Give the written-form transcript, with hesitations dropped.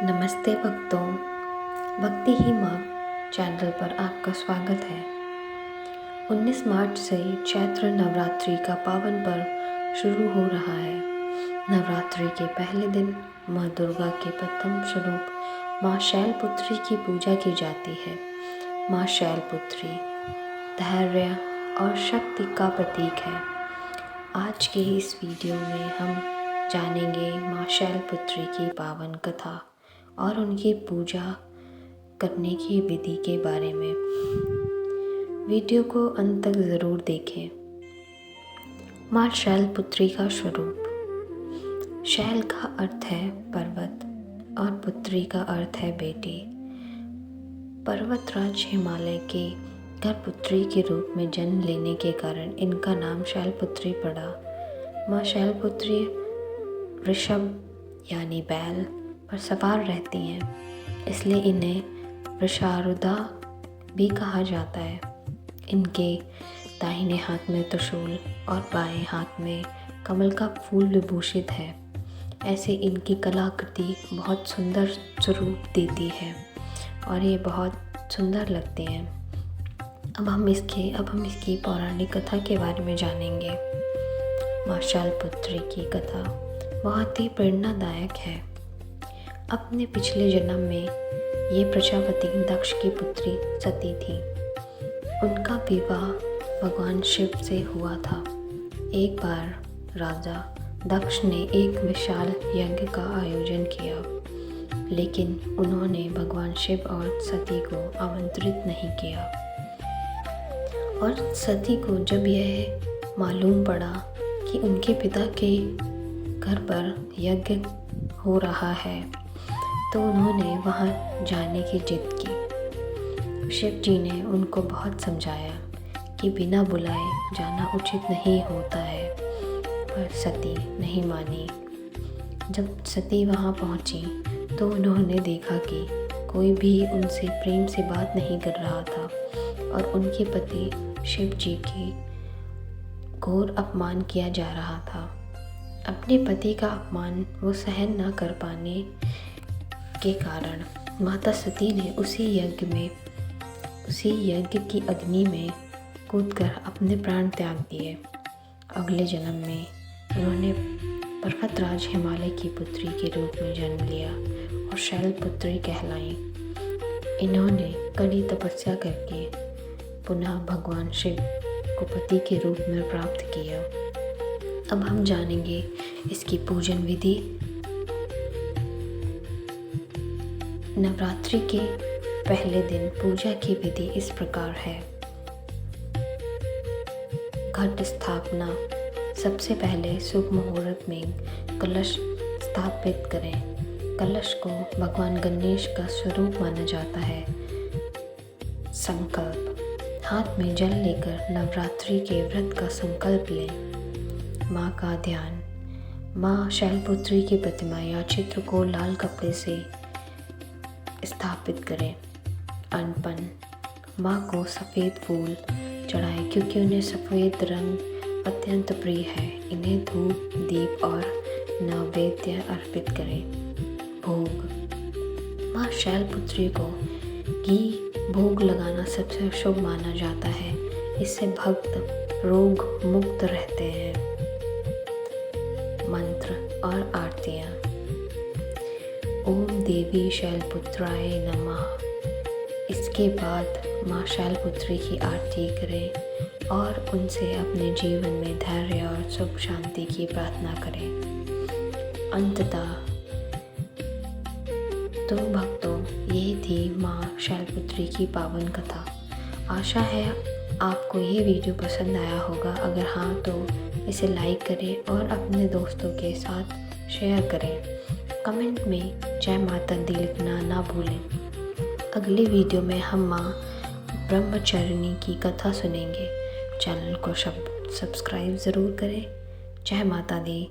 नमस्ते भक्तों, भक्ति ही माँ चैनल पर आपका स्वागत है। 19 मार्च से चैत्र नवरात्रि का पावन पर्व शुरू हो रहा है। नवरात्रि के पहले दिन माँ दुर्गा के प्रथम स्वरूप माँ शैलपुत्री की पूजा की जाती है। माँ शैलपुत्री धैर्य और शक्ति का प्रतीक है। आज के इस वीडियो में हम जानेंगे माँ शैलपुत्री की पावन कथा और उनकी पूजा करने की विधि के बारे में। वीडियो को अंत तक ज़रूर देखें। माँ शैलपुत्री का स्वरूप। शैल का अर्थ है पर्वत और पुत्री का अर्थ है बेटी। पर्वतराज हिमालय के गर्भपुत्री के रूप में जन्म लेने के कारण इनका नाम शैलपुत्री पड़ा। माँ शैलपुत्री वृषभ यानी बैल पर सवार रहती हैं, इसलिए इन्हें वृषारूढ़ा भी कहा जाता है। इनके दाहिने हाथ में त्रिशूल और बाएं हाथ में कमल का फूल विभूषित है। ऐसे इनकी कलाकृति बहुत सुंदर स्वरूप देती है और ये बहुत सुंदर लगते हैं। अब हम इसकी पौराणिक कथा के बारे में जानेंगे। माँ शैलपुत्री की कथा बहुत ही प्रेरणादायक है। अपने पिछले जन्म में ये प्रजापति दक्ष की पुत्री सती थी। उनका विवाह भगवान शिव से हुआ था। एक बार राजा दक्ष ने एक विशाल यज्ञ का आयोजन किया, लेकिन उन्होंने भगवान शिव और सती को आमंत्रित नहीं किया। और सती को जब यह मालूम पड़ा कि उनके पिता के घर पर यज्ञ हो रहा है, तो उन्होंने वहाँ जाने की जिद की। शिव जी ने उनको बहुत समझाया कि बिना बुलाए जाना उचित नहीं होता है, पर सती नहीं मानी। जब सती वहाँ पहुँची तो उन्होंने देखा कि कोई भी उनसे प्रेम से बात नहीं कर रहा था और उनके पति शिव जी की घोर अपमान किया जा रहा था। अपने पति का अपमान वो सहन न कर पाने के कारण माता सती ने उसी यज्ञ की अग्नि में कूदकर अपने प्राण त्याग दिए। अगले जन्म में उन्होंने पर्वतराज हिमालय की पुत्री के रूप में जन्म लिया और शैलपुत्री कहलाई। इन्होंने कड़ी तपस्या करके पुनः भगवान शिव को पति के रूप में प्राप्त किया। अब हम जानेंगे इसकी पूजन विधि। नवरात्रि के पहले दिन पूजा की विधि इस प्रकार है। घट स्थापना। सबसे पहले शुभ मुहूर्त में कलश स्थापित करें। कलश को भगवान गणेश का स्वरूप माना जाता है। संकल्प। हाथ में जल लेकर नवरात्रि के व्रत का संकल्प लें। माँ का ध्यान। माँ शैलपुत्री की प्रतिमा या चित्र को लाल कपड़े से स्थापित करें। अर्पण। माँ को सफ़ेद फूल चढ़ाएं क्योंकि उन्हें सफ़ेद रंग अत्यंत प्रिय है। इन्हें धूप, दीप और नैवेद्य अर्पित करें। भोग। माँ शैलपुत्री को घी भोग लगाना सबसे शुभ माना जाता है। इससे भक्त रोग मुक्त रहते हैं। मंत्र और आरतियाँ। ओम देवी शैलपुत्राय नमः। इसके बाद माँ शैलपुत्री की आरती करें और उनसे अपने जीवन में धैर्य और सुख शांति की प्रार्थना करें। अंततः तो भक्तों, ये थी माँ शैलपुत्री की पावन कथा। आशा है आपको ये वीडियो पसंद आया होगा। अगर हाँ तो इसे लाइक करें और अपने दोस्तों के साथ शेयर करें। कमेंट में जय माता दी लिखना ना भूलें। अगले वीडियो में हम माँ ब्रह्मचारिणी की कथा सुनेंगे। चैनल को सब्सक्राइब ज़रूर करें। जय माता दी।